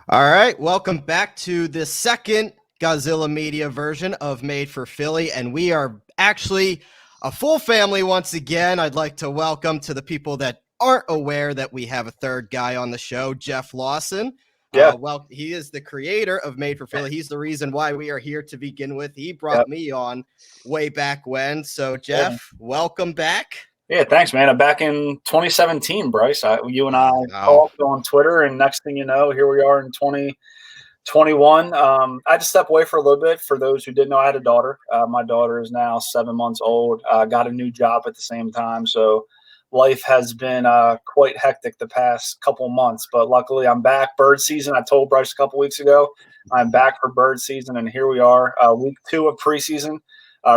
All right, welcome back to the second Godzilla Media version of Made for Philly, and we are actually a full family once again. I'd like to welcome to the people that aren't aware that we have a third guy on the show, Jeff Lawson. Yeah, Well, he is the creator of Made for Philly. He's the reason why we are here to begin with. He yeah, brought me on way back when. So, yeah. Jeff, welcome back. Yeah, thanks, man. I'm back in 2017, Bryce. You and I Oh, talked on Twitter, and next thing you know, here we are in 2021. I had to step away for a little bit. For those who didn't know, I had a daughter. My daughter is now 7 months old. Got a new job at the same time, so life has been quite hectic the past couple months. But luckily, I'm back. Bird season. I told Bryce a couple weeks ago, I'm back for bird season, and here we are, week 2 of preseason.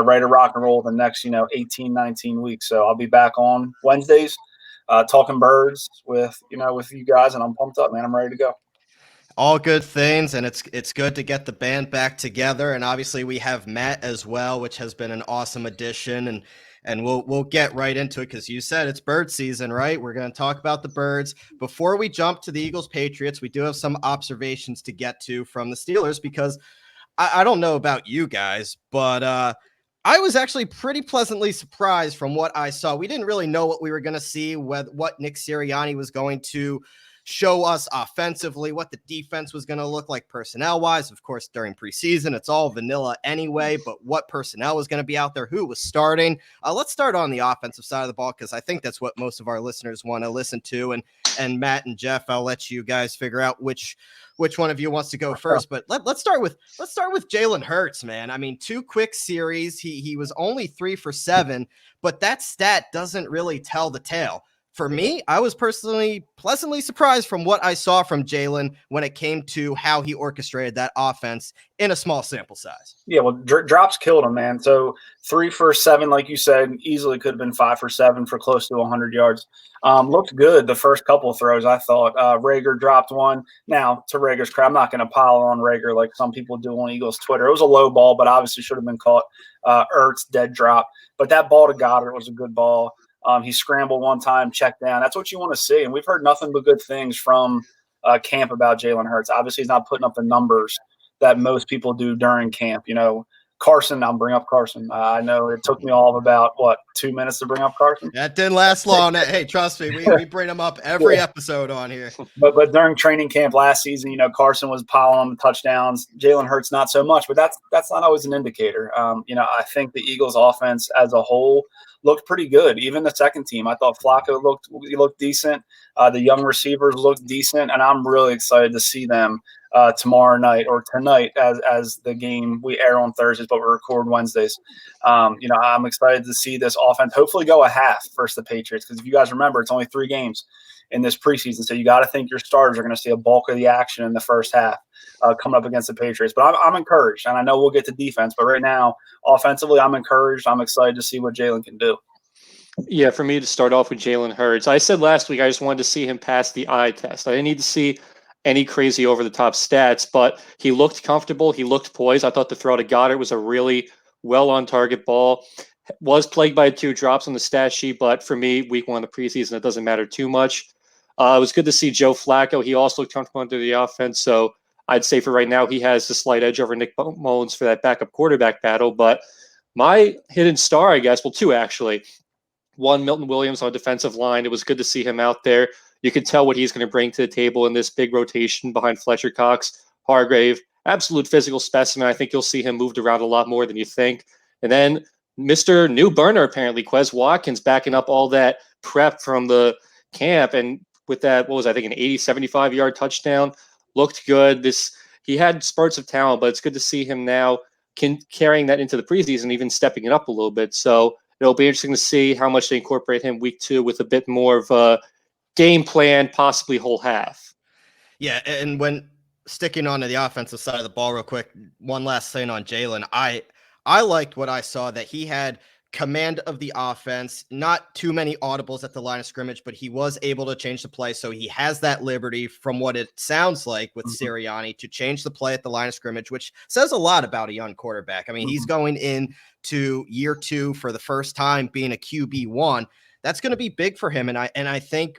Ready to rock and roll the next, 18, 19 weeks. So I'll be back on Wednesdays, talking birds with you guys, and I'm pumped up, man. I'm ready to go. all good things, and it's good to get the band back together. And obviously we have Matt as well, which has been an awesome addition. And we'll get right into it because you said it's bird season, right? We're going to talk about the birds. Before we jump to the Eagles Patriots, we do have some observations to get to from the Steelers because I don't know about you guys, but I was actually pretty pleasantly surprised from what I saw. We didn't really know what we were going to see, what Nick Sirianni was going to show us offensively, what the defense was going to look like personnel wise. Of course, during preseason, it's all vanilla anyway, but what personnel was going to be out there, who was starting. Let's start on the offensive side of the ball because I think that's what most of our listeners want to listen to. And Matt and Jeff, I'll let you guys figure out which one of you wants to go first. But let's start with Jalen Hurts, man. I mean, 2 quick series. He was only 3 for 7, but that stat doesn't really tell the tale. For me, I was personally pleasantly surprised from what I saw from Jalen when it came to how he orchestrated that offense in a small sample size. Yeah, well, drops killed him, man. So 3 for 7, like you said, easily could have been 5 for 7 for close to 100 yards. Looked good the first couple of throws, I thought. Rager dropped one. Now, to Rager's credit, I'm not going to pile on Rager like some people do on Eagles Twitter. It was a low ball, but obviously should have been caught. Ertz, dead drop. But that ball to Goddard was a good ball. He scrambled one time, checked down. That's what you want to see. And we've heard nothing but good things from camp about Jalen Hurts. Obviously, he's not putting up the numbers that most people do during camp. Carson, I'll bring up Carson. I know it took me all of about, 2 minutes to bring up Carson? That didn't last long. Hey, trust me, we bring him up every episode on here. But during training camp last season, Carson was piling on the touchdowns. Jalen Hurts not so much, but that's not always an indicator. I think the Eagles offense as a whole looked pretty good. Even the second team, I thought Flacco looked decent. The young receivers looked decent, and I'm really excited to see them tomorrow night or tonight as the game we air on Thursdays, but we record Wednesdays. I'm excited to see this offense hopefully go a half versus the Patriots because if you guys remember, it's only 3 games in this preseason, so you got to think your starters are going to see a bulk of the action in the first half coming up against the Patriots. But I'm encouraged, and I know we'll get to defense, but right now, offensively, I'm encouraged. I'm excited to see what Jalen can do. Yeah, for me to start off with Jalen Hurds, I said last week I just wanted to see him pass the eye test. I didn't need to see any crazy over-the-top stats, but he looked comfortable. He looked poised. I thought the throw to Goddard was a really well-on-target ball. Was plagued by 2 drops on the stat sheet, but for me, week 1 of the preseason, it doesn't matter too much. It was good to see Joe Flacco. He also looked comfortable under the offense, so I'd say for right now he has the slight edge over Nick Mullins for that backup quarterback battle. But my hidden star, I guess, well, 2 actually. One, Milton Williams on defensive line. It was good to see him out there. You can tell what he's going to bring to the table in this big rotation behind Fletcher Cox, Hargrave, absolute physical specimen. I think you'll see him moved around a lot more than you think. And then Mr. New Burner, apparently, Quez Watkins backing up all that prep from the camp. And with that, what was I think, an 80, 75-yard touchdown? Looked good. He had spurts of talent, but it's good to see him now carrying that into the preseason, even stepping it up a little bit. So it'll be interesting to see how much they incorporate him week 2 with a bit more of a game plan, possibly whole half. Yeah, and when sticking on to the offensive side of the ball real quick, one last thing on Jalen. I liked what I saw, that he had command of the offense, not too many audibles at the line of scrimmage, but he was able to change the play. So he has that liberty, from what it sounds like with Sirianni, to change the play at the line of scrimmage, which says a lot about a young quarterback. I mean, he's going into year 2 for the first time being a QB1. That's going to be big for him. And I think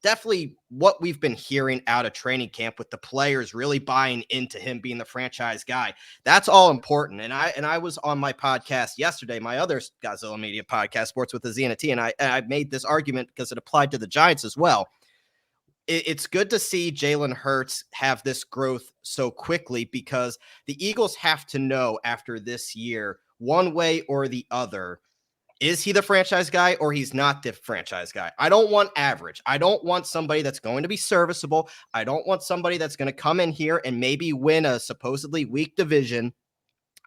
definitely what we've been hearing out of training camp with the players really buying into him being the franchise guy. That's all important. And I was on my podcast yesterday, my other Godzilla Media podcast, Sports with a Z and a T, and I made this argument because it applied to the Giants as well. It's good to see Jalen Hurts have this growth so quickly because the Eagles have to know after this year, one way or the other, is he the franchise guy or he's not the franchise guy? I don't want average. I don't want somebody that's going to be serviceable. I don't want somebody that's going to come in here and maybe win a supposedly weak division.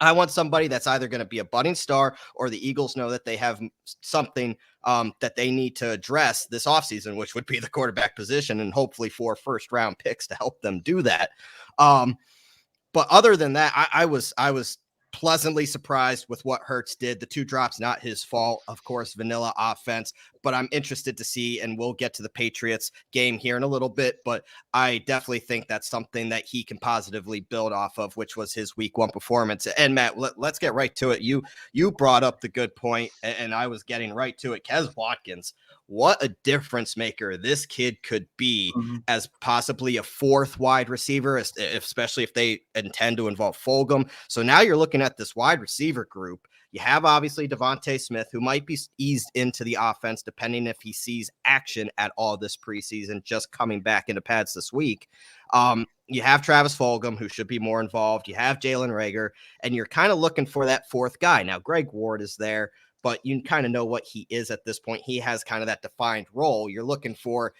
I want somebody that's either going to be a budding star or the Eagles know that they have something that they need to address this offseason, which would be the quarterback position and hopefully 4 first-round picks to help them do that. But other than that, I was pleasantly surprised with what Hurts did. The 2 drops, not his fault, of course, vanilla offense, but I'm interested to see, and we'll get to the Patriots game here in a little bit, but I definitely think that's something that he can positively build off of, which was his week 1 performance. And Matt, let's get right to it. You brought up the good point, and I was getting right to it. Kez Watkins, what a difference maker this kid could be as possibly a 4th wide receiver, especially if they intend to involve Fulgham. So now you're looking at this wide receiver group. You have obviously Devontae Smith, who might be eased into the offense depending if he sees action at all this preseason, just coming back into pads this week. You have Travis Fulgham, who should be more involved. You have Jalen Reagor, and you're kind of looking for that 4th guy. Now, Greg Ward is there, but you kind of know what he is at this point. He has kind of that defined role. You're looking for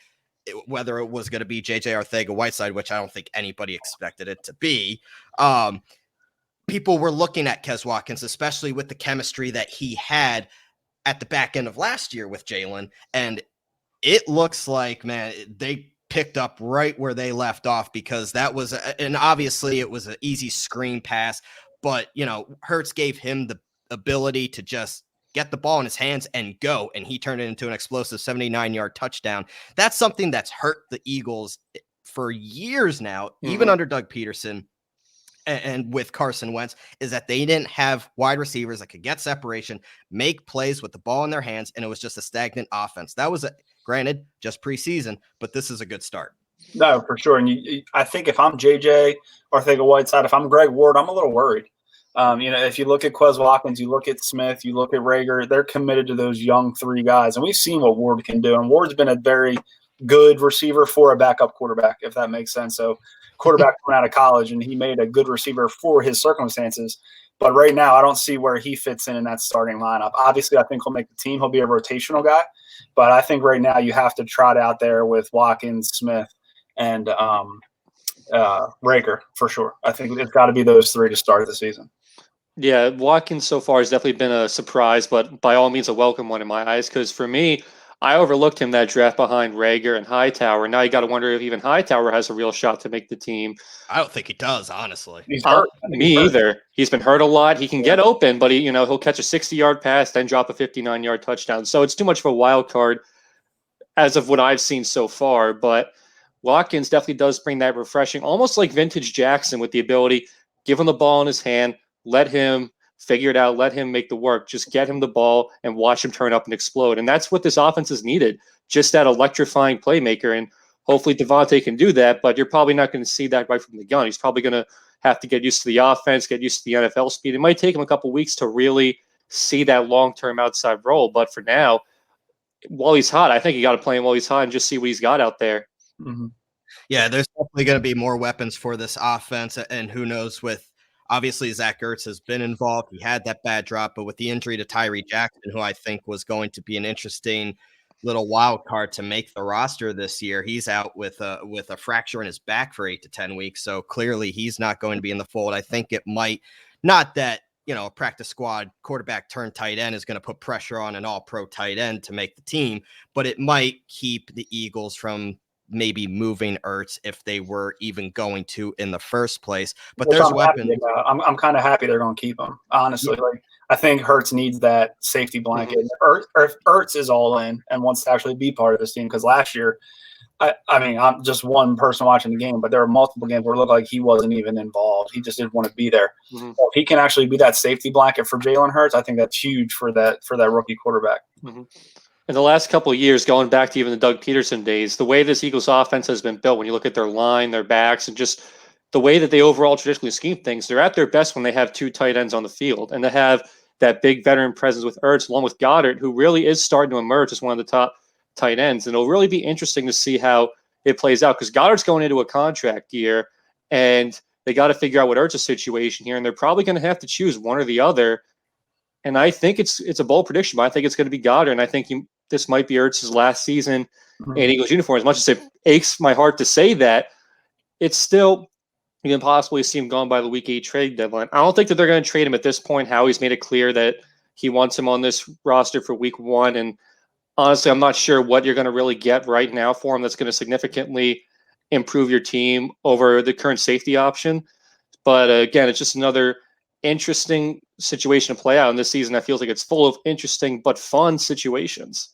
whether it was going to be JJ Arcega-Whiteside, which I don't think anybody expected it to be. People were looking at Kez Watkins, especially with the chemistry that he had at the back end of last year with Jalen. And it looks like, man, they picked up right where they left off because that was, and obviously it was an easy screen pass, but, you know, Hurts gave him the ability to just get the ball in his hands and go, and he turned it into an explosive 79-yard touchdown. That's something that's hurt the Eagles for years now, even under Doug Peterson. And with Carson Wentz, is that they didn't have wide receivers that could get separation, make plays with the ball in their hands, and it was just a stagnant offense. That was, granted, just preseason, but this is a good start. No, for sure. And I think if I'm JJ Arcega-Whiteside, if I'm Greg Ward, I'm a little worried. If you look at Kez Watkins, you look at Smith, you look at Reagor, they're committed to those young 3 guys. And we've seen what Ward can do. And Ward's been a very good receiver for a backup quarterback, if that makes sense. So quarterback coming out of college, and he made a good receiver for his circumstances. But right now, I don't see where he fits in that starting lineup. Obviously, I think he'll make the team. He'll be a rotational guy. But I think right now you have to trot out there with Watkins, Smith, and Reagor for sure. I think it's got to be those 3 to start the season. Yeah, Watkins so far has definitely been a surprise, but by all means a welcome one in my eyes, because for me, I overlooked him that draft behind Reagor and Hightower. Now you got to wonder if even Hightower has a real shot to make the team. I don't think he does, honestly. He's hurt. Me either. He's been hurt a lot. He can get open, but he'll catch a 60-yard pass, then drop a 59-yard touchdown. So it's too much of a wild card as of what I've seen so far. But Watkins definitely does bring that refreshing, almost like vintage Jackson, with the ability, give him the ball in his hand, let him figure it out, let him make the work, just get him the ball and watch him turn up and explode. And that's what this offense is needed, just that electrifying playmaker. And hopefully Devontae can do that, but you're probably not going to see that right from the gun. He's probably going to have to get used to the offense, get used to the NFL speed. It might take him a couple weeks to really see that long-term outside role. But for now, while he's hot, I think you got to play him while he's hot and just see what he's got out there. Yeah, there's definitely going to be more weapons for this offense, and who knows with, obviously, Zach Ertz has been involved. He had that bad drop, but with the injury to Tyree Jackson, who I think was going to be an interesting little wild card to make the roster this year, he's out with a fracture in his back for 8 to 10 weeks. So clearly he's not going to be in the fold. I think it might, not that, a practice squad quarterback turned tight end is going to put pressure on an all-pro tight end to make the team, but it might keep the Eagles from maybe moving Ertz if they were even going to in the first place. But there's weapons. I'm kind of happy they're going to keep him, honestly. Like, I think Hurts needs that safety blanket. Ertz is all in and wants to actually be part of this team, because last year, I'm just one person watching the game, but there were multiple games where it looked like he wasn't even involved. He just didn't want to be there. So if he can actually be that safety blanket for Jalen Hurts, I think that's huge for that rookie quarterback. In the last couple of years, going back to even the Doug Peterson days, the way this Eagles offense has been built, when you look at their line, their backs, and just the way that they overall traditionally scheme things, they're at their best when they have two tight ends on the field. And they have that big veteran presence with Ertz, along with Goddard, who really is starting to emerge as one of the top tight ends. And it'll really be interesting to see how it plays out, because Goddard's going into a contract year, and they got to figure out what Ertz's situation here, and they're probably going to have to choose one or the other. And I think it's a bold prediction, but I think it's going to be Goddard. And I think this might be Ertz's last season in Eagles uniform. As much as it aches my heart to say that, it's still, you can possibly see him gone by the Week 8 trade deadline. I don't think that they're going to trade him at this point. Howie's made it clear that he wants him on this roster for Week 1. And honestly, I'm not sure what you're going to really get right now for him that's going to significantly improve your team over the current safety option. But again, it's just another interesting situation to play out in this season. That feels like it's full of interesting but fun situations.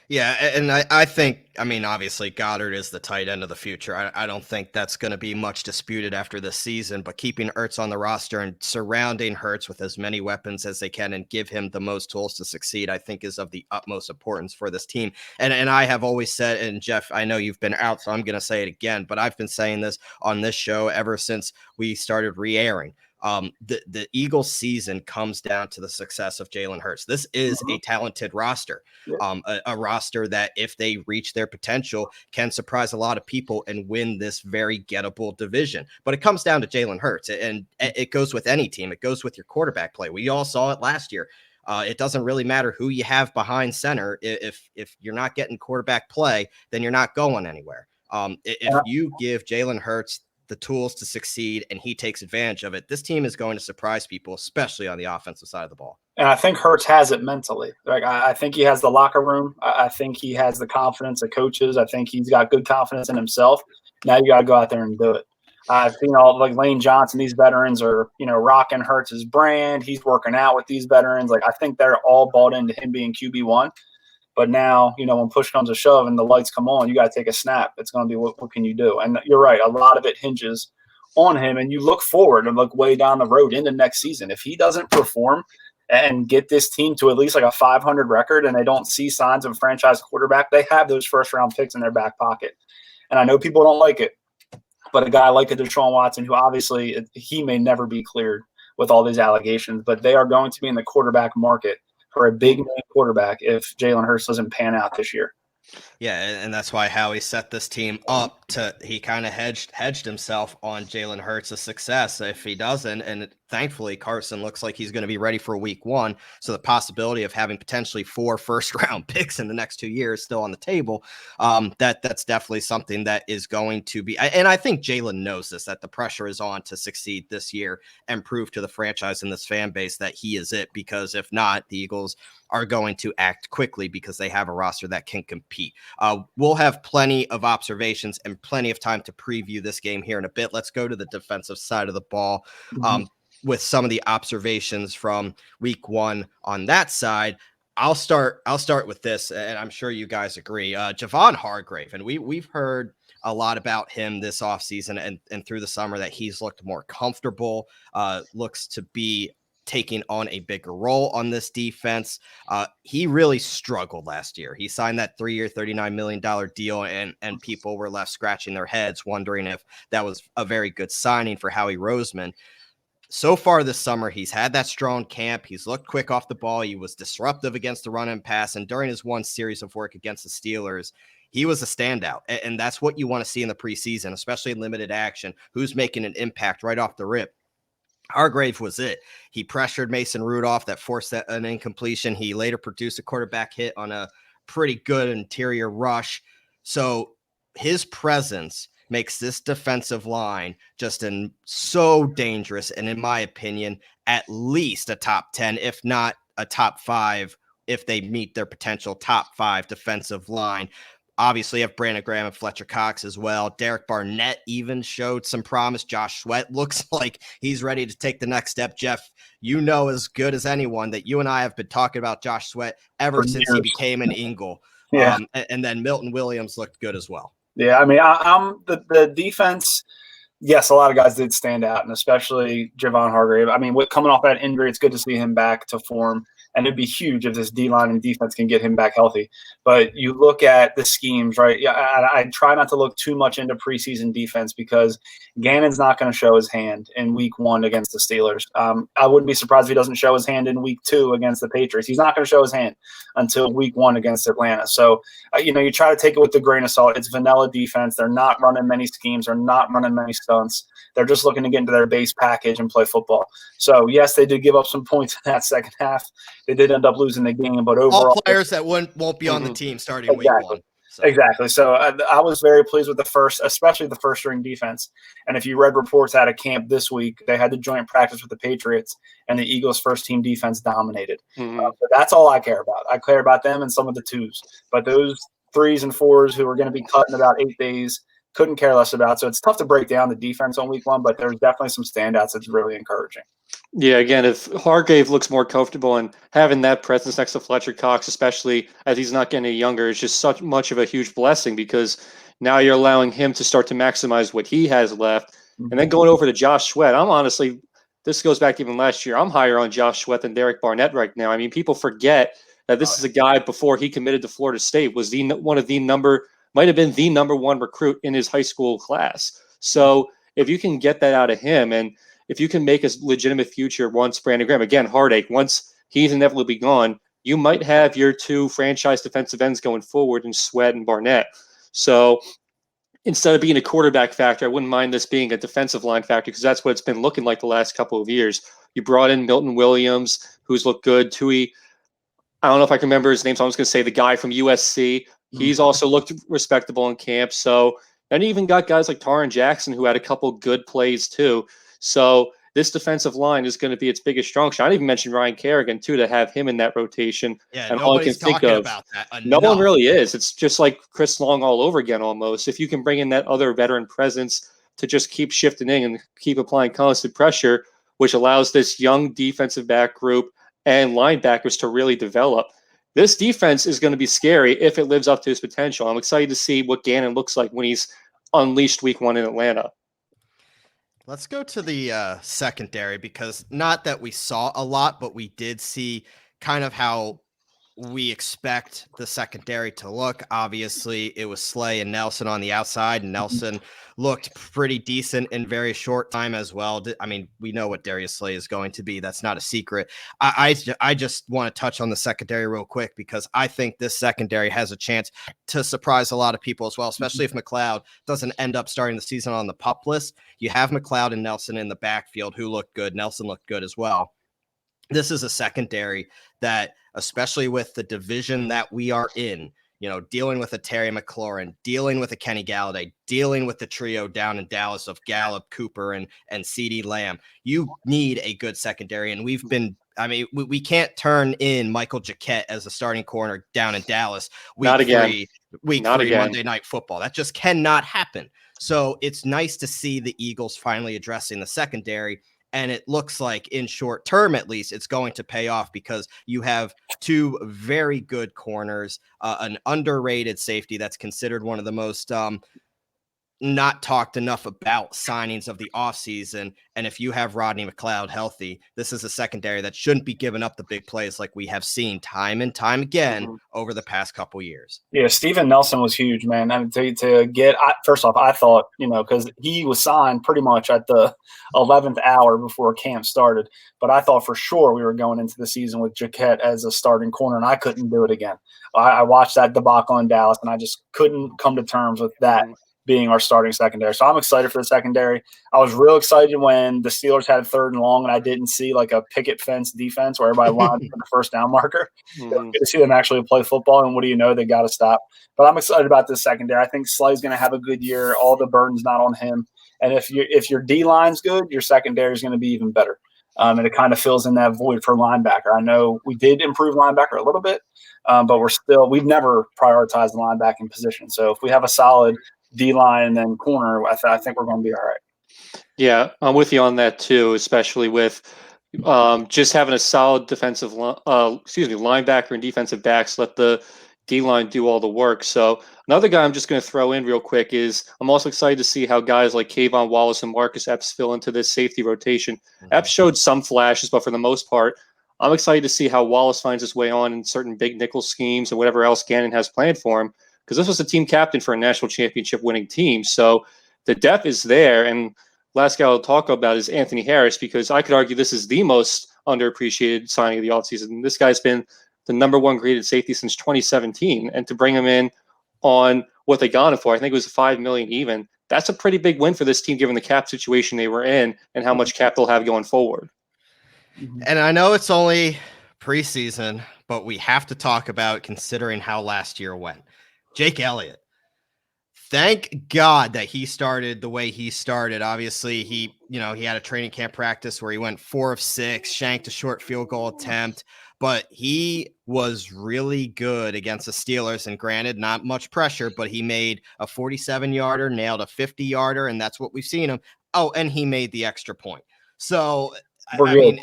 Yeah, and I think, I mean, obviously Goddard is the tight end of the future. I don't think that's going to be much disputed after this season, but keeping Ertz on the roster and surrounding Hurts with as many weapons as they can and give him the most tools to succeed, I think is of the utmost importance for this team. And I have always said, and Jeff, I know you've been out, so I'm going to say it again, but I've been saying this on this show ever since we started re-airing. The Eagles season comes down to the success of Jalen Hurts. This is a talented roster, a roster that, if they reach their potential, can surprise a lot of people and win this very gettable division. But it comes down to Jalen Hurts, and it goes with any team. It goes with your quarterback play. We all saw it last year. It doesn't really matter who you have behind center. If you're not getting quarterback play, then you're not going anywhere. If you give Jalen Hurts the tools to succeed and he takes advantage of it, this team is going to surprise people, especially on the offensive side of the ball. And I think Hurts has it mentally. Like, I think he has the locker room. I think he has the confidence of coaches. I think he's got good confidence in himself. Now you got to go out there and do it. I've seen all like Lane Johnson, these veterans are, rocking Hurts' brand. He's working out with these veterans. Like, I think they're all bought into him being QB1. But now, when push comes to shove and the lights come on, you got to take a snap. It's going to be what can you do? And you're right. A lot of it hinges on him. And you look forward and look way down the road into next season. If he doesn't perform and get this team to at least like a 500 record and they don't see signs of a franchise quarterback, they have those first-round picks in their back pocket. And I know people don't like it, but a guy like a Deshaun Watson, who obviously he may never be cleared with all these allegations, but they are going to be in the quarterback market for a big name quarterback if Jalen Hurts doesn't pan out this year. Yeah, and that's why Howie set this team up to, he kind of hedged himself on Jalen Hurts' success. If he doesn't, and thankfully Carson looks like he's going to be ready for Week 1, so the possibility of having potentially 4 first-round picks in the next 2 years still on the table, that's definitely something that is going to be, and I think Jalen knows this, that the pressure is on to succeed this year and prove to the franchise and this fan base that he is it, because if not, the Eagles are going to act quickly because they have a roster that can compete. We'll have plenty of observations and plenty of time to preview this game here in a bit. Let's go to the defensive side of the ball with some of the observations from Week 1 on that side. I'll start with this, and I'm sure you guys agree. Javon Hargrave, and we've heard a lot about him this offseason and through the summer that he's looked more comfortable, looks to be taking on a bigger role on this defense. He really struggled last year. He signed that 3-year, $39 million deal, and people were left scratching their heads wondering if that was a very good signing for Howie Roseman. So far this summer, he's had that strong camp. He's looked quick off the ball. He was disruptive against the run and pass. And during his one series of work against the Steelers, he was a standout. And that's what you want to see in the preseason, especially in limited action, who's making an impact right off the rip. Hargrave was it. He pressured Mason Rudolph that forced an incompletion. He later produced a quarterback hit on a pretty good interior rush. So his presence makes this defensive line just so dangerous. And in my opinion, at least a top 10, if not a top 5, if they meet their potential, top 5 defensive line. Obviously, you have Brandon Graham and Fletcher Cox as well. Derek Barnett even showed some promise. Josh Sweat looks like he's ready to take the next step. Jeff, you know as good as anyone that you and I have been talking about Josh Sweat ever since he became an Eagle. Yeah. And then Milton Williams looked good as well. Yeah, I mean, I'm the defense. Yes, a lot of guys did stand out, and especially Javon Hargrave. I mean, coming off that injury, it's good to see him back to form. And it'd be huge if this D-line and defense can get him back healthy. But you look at the schemes, right? Yeah, I try not to look too much into preseason defense because Gannon's not going to show his hand in week 1 against the Steelers. I wouldn't be surprised if he doesn't show his hand in week 2 against the Patriots. He's not going to show his hand until week 1 against Atlanta. So, you try to take it with a grain of salt. It's vanilla defense. They're not running many schemes. They're not running many stunts. They're just looking to get into their base package and play football. So, yes, they did give up some points in that second half. They did end up losing the game, but overall, all players that won't be on the team starting week 1. So. Exactly. So I was very pleased with especially the first string defense. And if you read reports out of camp this week, they had the joint practice with the Patriots, and the Eagles' first team defense dominated. So that's all I care about. I care about them and some of the 2s, but those 3s and 4s who are going to be cut in about 8 days, couldn't care less about. So it's tough to break down the defense on week 1, but there's definitely some standouts that's really encouraging. Yeah, again, if Hargrave looks more comfortable and having that presence next to Fletcher Cox, especially as he's not getting any younger, is just such much of a huge blessing because now you're allowing him to start to maximize what he has left. And then going over to Josh Sweat, this goes back to even last year, I'm higher on Josh Sweat than Derek Barnett right now. I mean, people forget that this is a guy before he committed to Florida State was might have been the number 1 recruit in his high school class. So if you can get that out of him, and if you can make a legitimate future once Brandon Graham, again, heartache, once he's inevitably gone, you might have your 2 franchise defensive ends going forward in Sweat and Barnett. So instead of being a quarterback factor, I wouldn't mind this being a defensive line factor because that's what it's been looking like the last couple of years. You brought in Milton Williams, who's looked good. Tui, I don't know if I can remember his name, so I'm just going to say the guy from USC. He's also looked respectable in camp. So then you even got guys like Taron Jackson who had a couple good plays too. So this defensive line is going to be its biggest strong suit. I didn't even mention Ryan Kerrigan too, to have him in that rotation. Yeah, and nobody's talking about that enough. No one really is. It's just like Chris Long all over again almost. If you can bring in that other veteran presence to just keep shifting in and keep applying constant pressure, which allows this young defensive back group and linebackers to really develop. This defense is going to be scary if it lives up to its potential. I'm excited to see what Gannon looks like when he's unleashed week 1 in Atlanta. Let's go to the secondary because not that we saw a lot, but we did see kind of how we expect the secondary to look. Obviously, it was Slay and Nelson on the outside, and Nelson looked pretty decent in very short time as well. I mean, we know what Darius Slay is going to be. That's not a secret. I just want to touch on the secondary real quick because I think this secondary has a chance to surprise a lot of people as well, especially if McLeod doesn't end up starting the season on the PUP list. You have McLeod and Nelson in the backfield who look good. Nelson looked good as well. This is a secondary that, especially with the division that we are in, dealing with a Terry McLaurin, dealing with a Kenny Galladay, dealing with the trio down in Dallas of Gallup, Cooper, and CeeDee Lamb, you need a good secondary. And we can't turn in Michael Jacquet as a starting corner down in Dallas week 3 Monday Night Football. That just cannot happen. So it's nice to see the Eagles finally addressing the secondary. And it looks like in short term, at least, it's going to pay off because you have 2 very good corners, an underrated safety that's considered one of the most not talked enough about signings of the offseason. And if you have Rodney McLeod healthy, this is a secondary that shouldn't be giving up the big plays like we have seen time and time again over the past couple years. Yeah, Steven Nelson was huge, man. I mean, to get first off, I thought, because he was signed pretty much at the 11th hour before camp started, but I thought for sure we were going into the season with Jacquet as a starting corner, and I couldn't do it again. I watched that debacle in Dallas, and I just couldn't come to terms with that being our starting secondary. So I'm excited for the secondary. I was real excited when the Steelers had 3rd and long and I didn't see like a picket fence defense where everybody lined for the first down marker. Good to see them actually play football, and what do you know, they got to stop. But I'm excited about this secondary. I think Slay's going to have a good year. All the burden's not on him. And if your D-line's good, your secondary is going to be even better. And it kind of fills in that void for linebacker. I know we did improve linebacker a little bit, but we've never prioritized the linebacking position. So if we have a solid D-line and then corner, I think we're going to be all right. Yeah, I'm with you on that too, especially with just having a solid defensive linebacker and defensive backs. Let the D-line do all the work. So another guy I'm just going to throw in real quick is I'm also excited to see how guys like Kavon Wallace and Marcus Epps fill into this safety rotation. Epps showed some flashes, but for the most part, I'm excited to see how Wallace finds his way on in certain big nickel schemes and whatever else Gannon has planned for him, because this was a team captain for a national championship winning team. So the depth is there. And last guy I'll talk about is Anthony Harris, because I could argue this is the most underappreciated signing of the offseason. This guy's been the number one graded safety since 2017. And to bring him in on what they got him for, I think it was $5 million even. That's a pretty big win for this team, given the cap situation they were in and how much cap they'll have going forward. And I know it's only preseason, but we have to talk about considering how last year went. Jake Elliott. Thank God that he started the way he started. Obviously, he had a training camp practice where he went 4 of 6, shanked a short field goal attempt, but he was really good against the Steelers. And granted, not much pressure, but he made a 47-yarder, nailed a 50-yarder, and that's what we've seen him. Oh, and he made the extra point. So, I mean,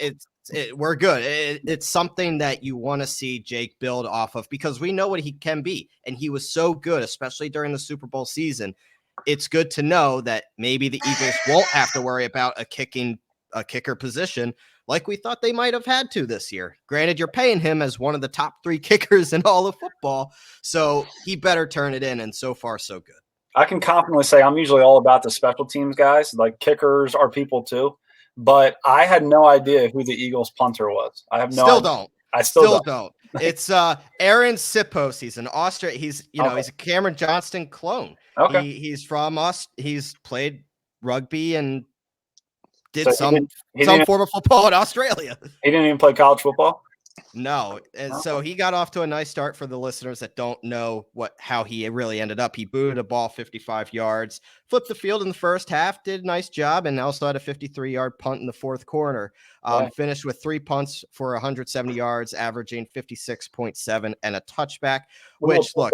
we're good. It's something that you want to see Jake build off of, because we know what he can be. And he was so good, especially during the Super Bowl season. It's good to know that maybe the Eagles won't have to worry about a kicker position like we thought they might have had to this year. Granted, you're paying him as one of the top 3 kickers in all of football, so he better turn it in, and so far, so good. I can confidently say I'm usually all about the special teams guys. Like, kickers are people too. But I had no idea who the Eagles punter was. I have no idea. Don't. I still don't. It's Aaron Sipos. He's an Austrian. He's a Cameron Johnston clone. Okay. He's from us. He's played rugby and did So some he didn't- form of football in Australia. He didn't even play college football? No. And so he got off to a nice start. For the listeners that don't know how he really ended up. He booted a ball 55 yards, flipped the field in the first half, did a nice job, and also had a 53-yard punt in the fourth quarter. Finished with 3 punts for 170 yards, averaging 56.7 and a touchback, which, look,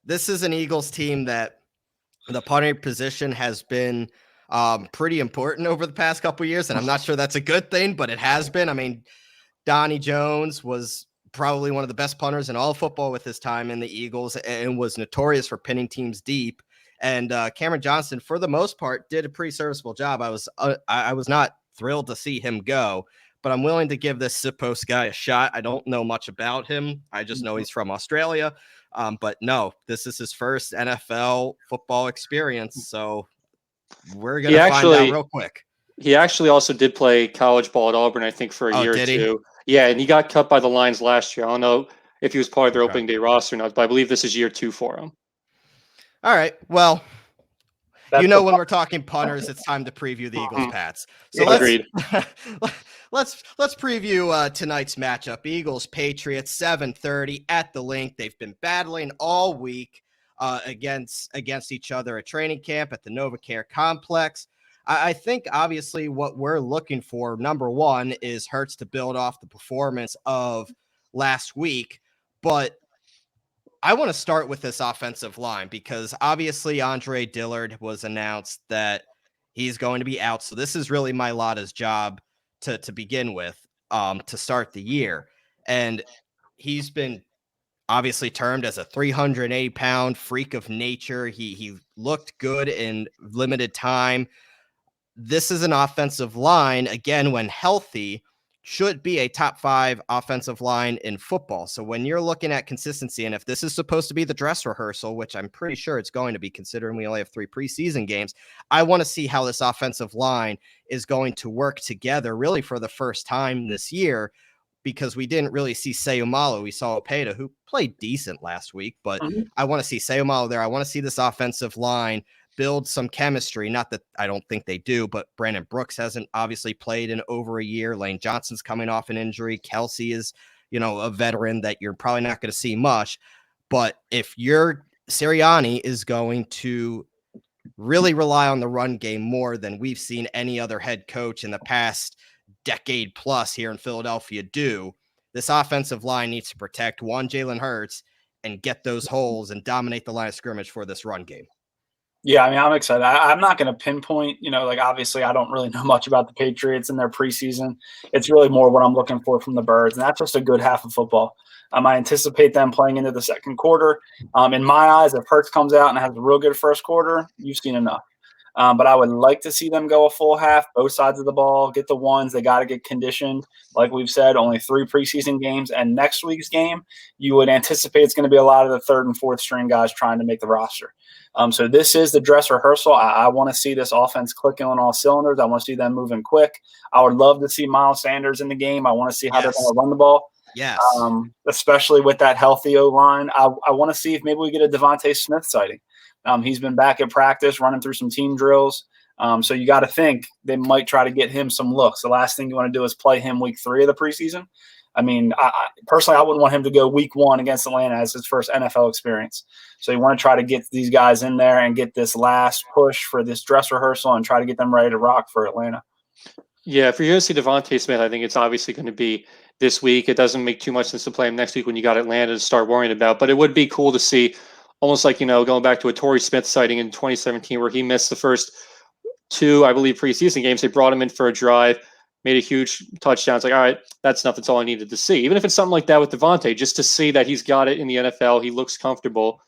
this is an Eagles team that the punting position has been pretty important over the past couple of years, and I'm not sure that's a good thing, but it has been. I mean, Donnie Jones was probably one of the best punters in all of football with his time in the Eagles, and was notorious for pinning teams deep. And Cameron Johnston, for the most part, did a pretty serviceable job. I was not thrilled to see him go, but I'm willing to give this Sipos guy a shot. I don't know much about him. I just know he's from Australia. But no, this is his first NFL football experience, so we're going to find out real quick. He actually also did play college ball at Auburn, I think, for a year or two. Yeah, and he got cut by the Lions last year. I don't know if he was part of their opening day roster or not, but I believe this is year 2 for him. All right. Well, when we're talking punters, it's time to preview the Eagles Pats. So let's preview tonight's matchup. Eagles Patriots, 7:30 at the Link. They've been battling all week against each other at training camp at the NovaCare Complex. I think obviously what we're looking for, number one, is Hurts to build off the performance of last week. But I want to start with this offensive line, because obviously Andre Dillard was announced that he's going to be out. So this is really Mailata's job to begin with, to start the year. And he's been obviously termed as a 380-pound freak of nature. He looked good in limited time. This is an offensive line, again, when healthy, should be a top 5 offensive line in football. So when you're looking at consistency, and if this is supposed to be the dress rehearsal, which I'm pretty sure it's going to be, considering we only have 3 preseason games, I want to see how this offensive line is going to work together really for the first time this year, because we didn't really see Seumalo. We saw Opeta, who played decent last week, but I want to see Seumalo there. I want to see this offensive line build some chemistry. Not that I don't think they do, but Brandon Brooks hasn't obviously played in over a year. Lane Johnson's coming off an injury. Kelsey is, a veteran that you're probably not going to see much. But if your Sirianni is going to really rely on the run game more than we've seen any other head coach in the past decade plus here in Philadelphia do, this offensive line needs to protect Jalen Hurds and get those holes and dominate the line of scrimmage for this run game. Yeah, I mean, I'm excited. I'm not going to pinpoint, obviously I don't really know much about the Patriots and their preseason. It's really more what I'm looking for from the Birds, and that's just a good half of football. I anticipate them playing into the second quarter. In my eyes, if Hurts comes out and has a real good first quarter, you've seen enough. But I would like to see them go a full half, both sides of the ball, get the ones. They got to get conditioned. Like we've said, only 3 preseason games. And next week's game, you would anticipate it's going to be a lot of the third and fourth string guys trying to make the roster. So this is the dress rehearsal. I want to see this offense clicking on all cylinders. I want to see them moving quick. I would love to see Miles Sanders in the game. I want to see how they're going to run the ball. Yes. Especially with that healthy O-line. I want to see if maybe we get a Devontae Smith sighting. He's been back at practice, running through some team drills. So you got to think they might try to get him some looks. The last thing you want to do is play him week 3 of the preseason. I mean, personally, I wouldn't want him to go week 1 against Atlanta as his first NFL experience. So you want to try to get these guys in there and get this last push for this dress rehearsal and try to get them ready to rock for Atlanta. Yeah, if you're going to see Devontae Smith, I think it's obviously going to be this week. It doesn't make too much sense to play him next week when you got Atlanta to start worrying about. But it would be cool to see, almost like, going back to a Torrey Smith sighting in 2017 where he missed the first 2, I believe, preseason games. They brought him in for a drive, made a huge touchdown. It's like, all right, that's enough. That's all I needed to see. Even if it's something like that with Devontae, just to see that he's got it in the NFL, he looks comfortable,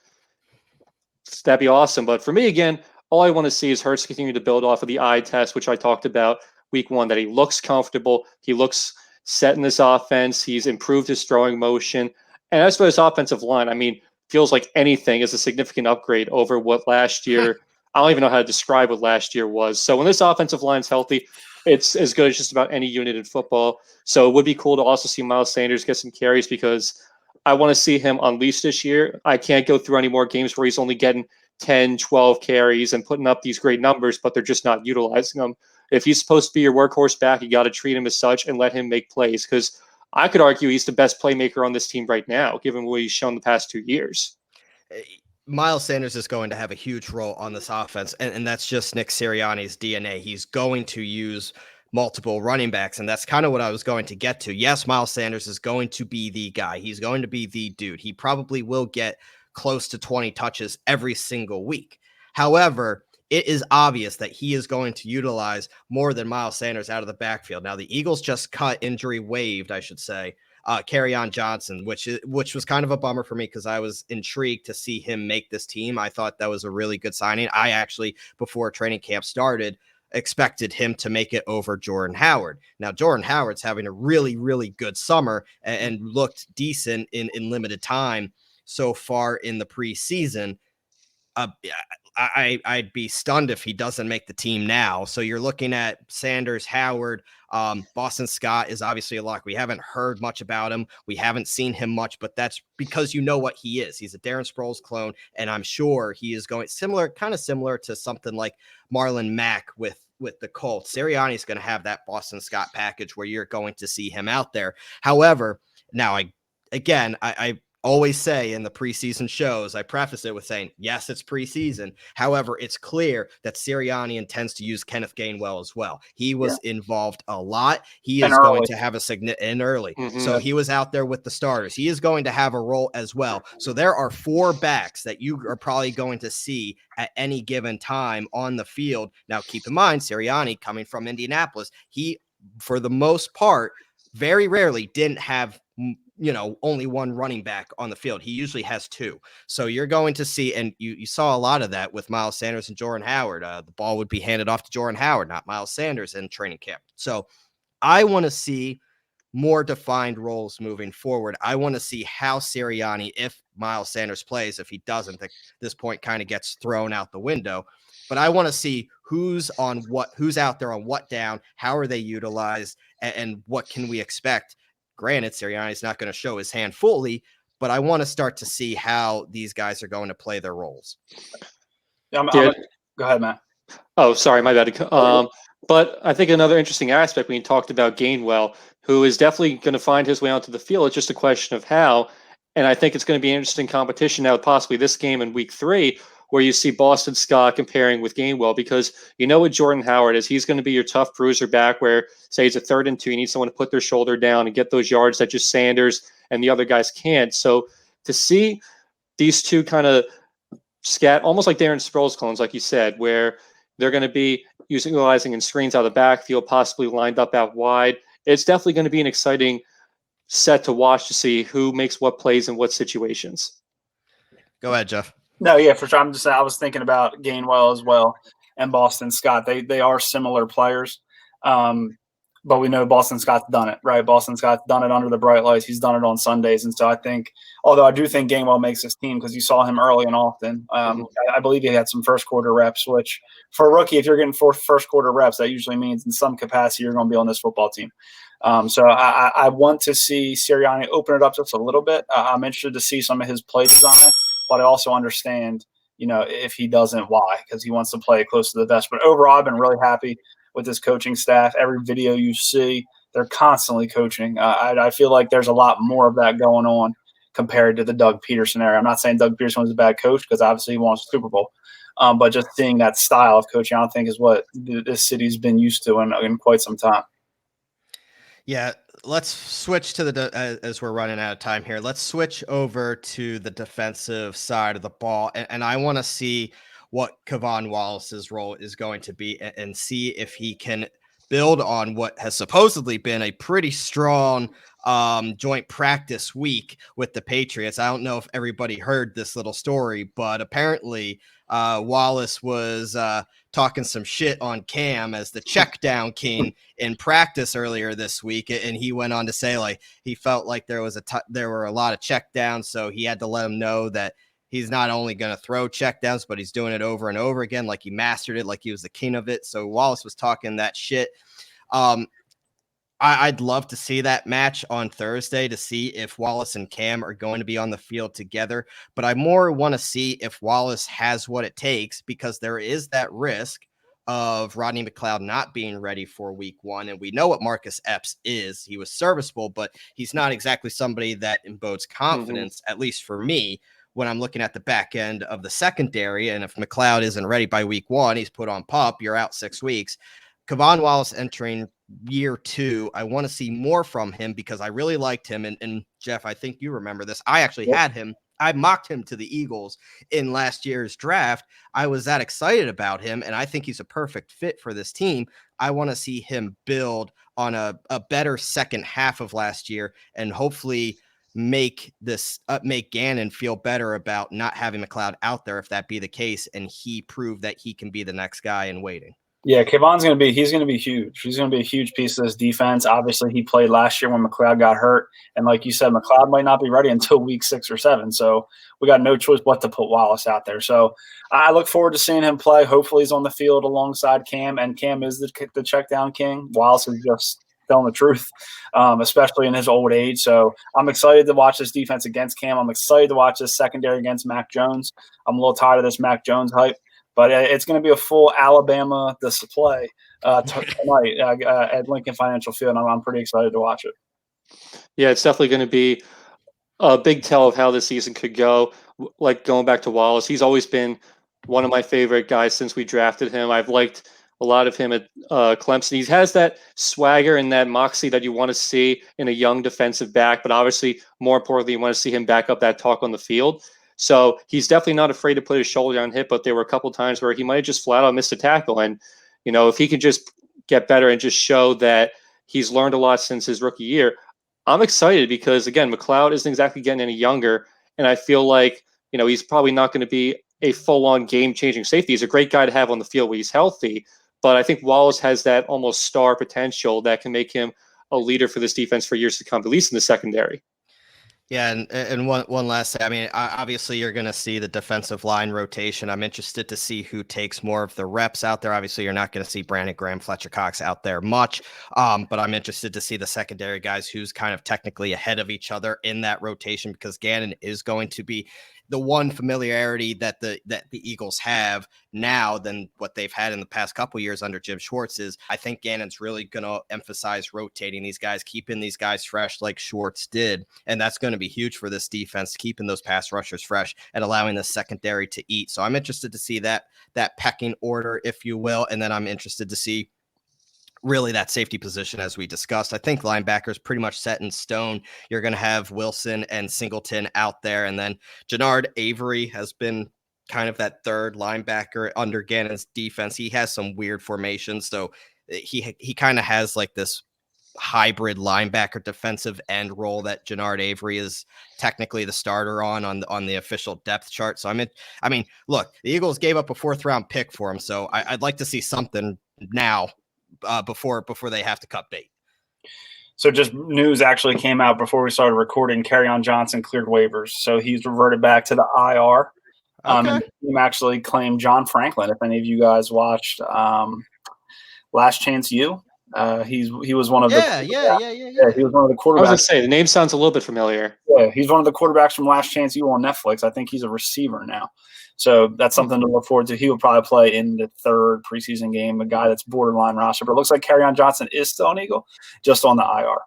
that'd be awesome. But for me, again, all I want to see is Hurts continue to build off of the eye test, which I talked about week 1, that he looks comfortable. He looks set in this offense. He's improved his throwing motion. And as for his offensive line, I mean, feels like anything is a significant upgrade over what last year. I don't even know how to describe what last year was. So when this offensive line's healthy, it's as good as just about any unit in football. So it would be cool to also see Miles Sanders get some carries because I want to see him unleashed this year. I can't go through any more games where he's only getting 10, 12 carries and putting up these great numbers, but they're just not utilizing them. If he's supposed to be your workhorse back, you got to treat him as such and let him make plays because I could argue he's the best playmaker on this team right now, given what he's shown the past 2 years. Miles Sanders is going to have a huge role on this offense, and that's just Nick Sirianni's DNA. He's going to use multiple running backs, and that's kind of what I was going to get to. Yes, Miles Sanders is going to be the guy. He's going to be the dude. He probably will get close to 20 touches every single week. However, it is obvious that he is going to utilize more than Miles Sanders out of the backfield. Now, the Eagles just waived, I should say, Kerryon Johnson, which was kind of a bummer for me because I was intrigued to see him make this team. I thought that was a really good signing. I actually, before training camp started, expected him to make it over Jordan Howard. Now, Jordan Howard's having a really, really good summer and looked decent in limited time so far in the preseason. I'd be stunned if he doesn't make the team now. So you're looking at Sanders, Howard, Boston Scott is obviously a lock. We haven't heard much about him. We haven't seen him much, but that's because you know what he is. He's a Darren Sproles clone, and I'm sure he is going kind of similar to something like Marlon Mack with the Colts. Sirianni's going to have that Boston Scott package where you're going to see him out there. However, now I always say in the preseason shows, I preface it with saying, yes, it's preseason. However, it's clear that Sirianni intends to use Kenneth Gainwell as well. He was involved a lot. He is going to have a significant early. Mm-hmm. So he was out there with the starters. He is going to have a role as well. So there are 4 backs that you are probably going to see at any given time on the field. Now, keep in mind, Sirianni coming from Indianapolis, he, for the most part, very rarely didn't have only 1 running back on the field. He usually has 2. So you're going to see, and you saw a lot of that with Miles Sanders and Jordan Howard. The ball would be handed off to Jordan Howard, not Miles Sanders in training camp. So I want to see more defined roles moving forward. I want to see how Sirianni, if Miles Sanders plays, if he doesn't, at this point kind of gets thrown out the window. But I want to see who's out there on what down, how are they utilized, and what can we expect. Granted, Sirianni's not going to show his hand fully, but I want to start to see how these guys are going to play their roles. Go ahead, Matt. Oh, sorry, my bad. But I think another interesting aspect when you talked about Gainwell, who is definitely going to find his way onto the field, it's just a question of how. And I think it's going to be an interesting competition now, possibly this game in week 3, where you see Boston Scott comparing with Gainwell, because you know what Jordan Howard is. He's going to be your tough bruiser back where, say, it's a 3rd and 2. You need someone to put their shoulder down and get those yards that just Sanders and the other guys can't. So to see these two kind of scat, almost like Darren Sproles clones, like you said, where they're going to be utilizing in screens out of the backfield, possibly lined up out wide, it's definitely going to be an exciting set to watch to see who makes what plays in what situations. Go ahead, Jeff. No, yeah, for sure. I was thinking about Gainwell as well. and Boston Scott. They are similar players. But we know Boston Scott's done it, right? Boston Scott's done it under the bright lights. He's done it on Sundays. And so I think, although I do think Gainwell makes his team because you saw him early and often, I believe he had some first quarter reps, which for a rookie, if you're getting first quarter reps, that usually means in some capacity you're going to be on this football team. So I want to see Sirianni open it up just a little bit. I'm interested to see some of his play design, but I also understand, if he doesn't, why? Because he wants to play close to the vest. But overall, I've been really happy with his coaching staff. Every video you see, they're constantly coaching. I feel like there's a lot more of that going on compared to the Doug Peterson era. I'm not saying Doug Peterson was a bad coach because obviously he won a Super Bowl. But just seeing that style of coaching, I don't think is what this city's been used to in quite some time. Yeah, let's switch to as we're running out of time here. Let's switch over to the defensive side of the ball, and I want to see what Kavon Wallace's role is going to be, and see if he can build on what has supposedly been a pretty strong joint practice week with the Patriots. I don't know if everybody heard this little story, but apparently Wallace was talking some shit on Cam as the check down king in practice earlier this week. And he went on to say, like, he felt like there were a lot of check downs. So he had to let him know that he's not only going to throw check downs, but he's doing it over and over again. Like he mastered it, like he was the king of it. So Wallace was talking that shit. I'd love to see that match on Thursday to see if Wallace and Cam are going to be on the field together. But I more want to see if Wallace has what it takes, because there is that risk of Rodney McLeod not being ready for week one. And we know what Marcus Epps is. He was serviceable, but he's not exactly somebody that embodes confidence, at least for me, when I'm looking at the back end of the secondary. And if McLeod isn't ready by week one, he's put on PUP, you're out 6 weeks. Kavon Wallace entering year 2, I want to see more from him because I really liked him. And Jeff, I think you remember this. I actually had him. I mocked him to the Eagles in last year's draft. I was that excited about him, and I think he's a perfect fit for this team. I want to see him build on a better second half of last year, and hopefully make Gannon feel better about not having McLeod out there, if that be the case, and he prove that he can be the next guy in waiting. Yeah, Kavon's he's going to be huge. He's going to be a huge piece of this defense. Obviously, he played last year when McLeod got hurt. And like you said, McLeod might not be ready until week 6 or 7. So we got no choice but to put Wallace out there. So I look forward to seeing him play. Hopefully he's on the field alongside Cam, and Cam is the check down king. Wallace is just telling the truth, especially in his old age. So I'm excited to watch this defense against Cam. I'm excited to watch this secondary against Mac Jones. I'm a little tired of this Mac Jones hype. But it's going to be a full Alabama display tonight at Lincoln Financial Field. And I'm pretty excited to watch it. Yeah, it's definitely going to be a big tell of how the season could go. Like going back to Wallace, he's always been one of my favorite guys since we drafted him. I've liked a lot of him at Clemson. He has that swagger and that moxie that you want to see in a young defensive back. But obviously, more importantly, you want to see him back up that talk on the field. So he's definitely not afraid to put his shoulder on hip, but there were a couple of times where he might have just flat out missed a tackle. And, if he can just get better and just show that he's learned a lot since his rookie year, I'm excited because, again, McLeod isn't exactly getting any younger. And I feel like, he's probably not going to be a full-on game-changing safety. He's a great guy to have on the field when he's healthy. But I think Wallace has that almost star potential that can make him a leader for this defense for years to come, at least in the secondary. Yeah, and one last thing. I mean, obviously you're going to see the defensive line rotation. I'm interested to see who takes more of the reps out there. Obviously, you're not going to see Brandon Graham, Fletcher Cox out there much, but I'm interested to see the secondary guys who's kind of technically ahead of each other in that rotation, because Gannon is going to be the one familiarity that the Eagles have now than what they've had in the past couple years under Jim Schwartz. Is I think Gannon's really going to emphasize rotating these guys, keeping these guys fresh like Schwartz did. And that's going to be huge for this defense, keeping those pass rushers fresh and allowing the secondary to eat. So I'm interested to see that pecking order, if you will. And then I'm interested to see really that safety position, as we discussed. I think linebackers pretty much set in stone. You're going to have Wilson and Singleton out there. And then Jannard Avery has been kind of that third linebacker under Gannon's defense. He has some weird formations. So he kind of has like this hybrid linebacker defensive end role that Jannard Avery is technically the starter on the official depth chart. So I mean, look, the Eagles gave up a 4th round pick for him, so I'd like to see something now before they have to cut bait. So just news actually came out before we started recording. Kerryon Johnson cleared waivers, so he's reverted back to the IR. And the team actually claimed John Franklin. If any of you guys watched Last Chance U, he was one of He was one of the quarterbacks. I was gonna say the name sounds a little bit familiar. Yeah, he's one of the quarterbacks from Last Chance U on Netflix. I think he's a receiver now, so that's something to look forward to. He will probably play in the 3rd preseason game. A guy that's borderline roster, but it looks like Kerryon Johnson is still an Eagle, just on the IR.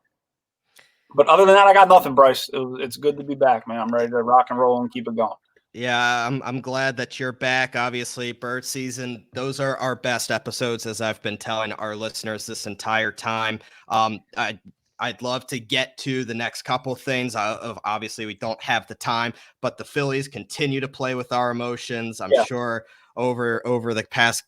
But other than that, I got nothing, Bryce. It's good to be back, man. I'm ready to rock and roll and keep it going. Yeah, I'm glad that you're back. Obviously, bird season, those are our best episodes, as I've been telling our listeners this entire time. I'd love to get to the next couple things. Obviously, we don't have the time, but the Phillies continue to play with our emotions. I'm sure over the past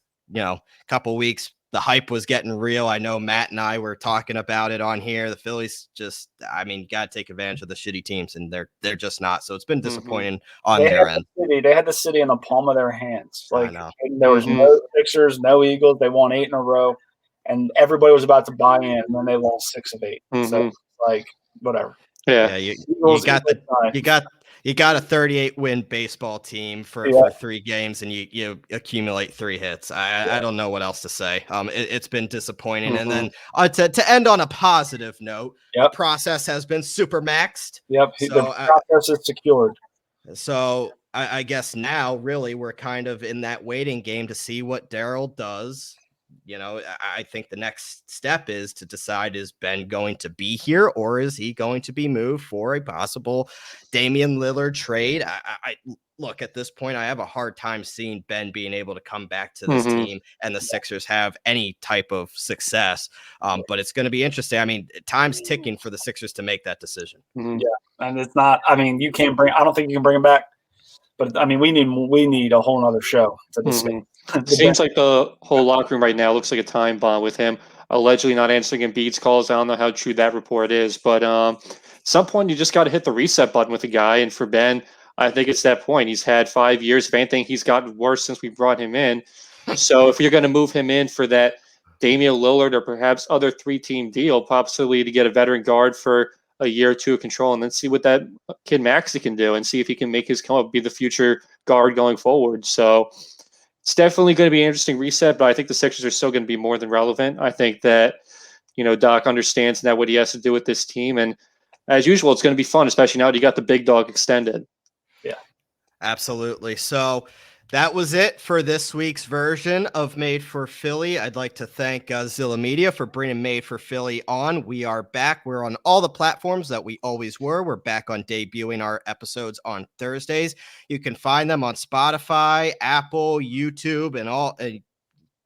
couple weeks, the hype was getting real. I know Matt and I were talking about it on here. The Phillies just, got to take advantage of the shitty teams, and they're just not. So it's been disappointing on their end. They had the city in the palm of their hands. I know. There was no Sixers, no Eagles. They won 8 in a row, and everybody was about to buy in, and then they lost 6 of 8. So whatever. Yeah, you got a 38-win baseball team for 3 games, and you accumulate 3 hits. I don't know what else to say. It's been disappointing. And then to end on a positive note, the process has been super maxed. Yep, so, the process is secured. So I guess now really we're kind of in that waiting game to see what Daryl does. I think the next step is to decide, is Ben going to be here, or is he going to be moved for a possible Damian Lillard trade? I look, at this point, I have a hard time seeing Ben being able to come back to this team and the Sixers have any type of success. But it's going to be interesting. Time's ticking for the Sixers to make that decision. Yeah. And it's not, I don't think you can bring him back, but we need a whole nother show to discuss. Seems like the whole locker room right now looks like a time bomb with him allegedly not answering Embiid's calls. I don't know how true that report is, but at some point you just got to hit the reset button with the guy. And for Ben, I think it's that point. He's had 5 years. If anything, he's gotten worse since we brought him in. So if you're going to move him in for that Damian Lillard or perhaps other 3-team deal, possibly to get a veteran guard for a year or 2 of control, and then see what that kid Maxey can do and see if he can make his come up, be the future guard going forward. So it's definitely going to be an interesting reset, but I think the Sixers are still going to be more than relevant. I think that, Doc understands now what he has to do with this team. And as usual, it's going to be fun, especially now that you got the big dog extended. Yeah, absolutely. So that was it for this week's version of Made for Philly. I'd like to thank Zilla Media for bringing Made for Philly on. We are back. We're on all the platforms that we always were. We're back on debuting our episodes on Thursdays. You can find them on Spotify, Apple, YouTube, and all.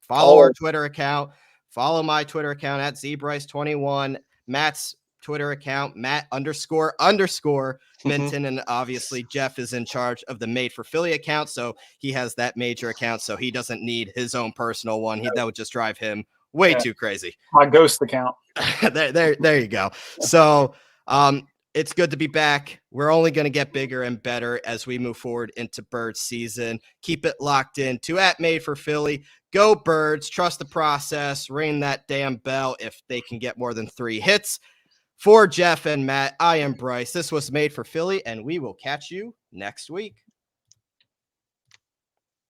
Follow our Twitter account. Follow my Twitter account at ZBryce21. Matt's Twitter account, Matt__ Minton, and obviously Jeff is in charge of the Made for Philly account, so he has that major account, so he doesn't need his own personal one. That would just drive him way too crazy. My ghost account. there you go. So it's good to be back. We're only going to get bigger and better as we move forward into bird season. Keep it locked in to @Made for Philly. Go Birds. Trust the process. Ring that damn bell if they can get more than 3 hits. For Jeff and Matt, I am Bryce. This was Made for Philly, and we will catch you next week.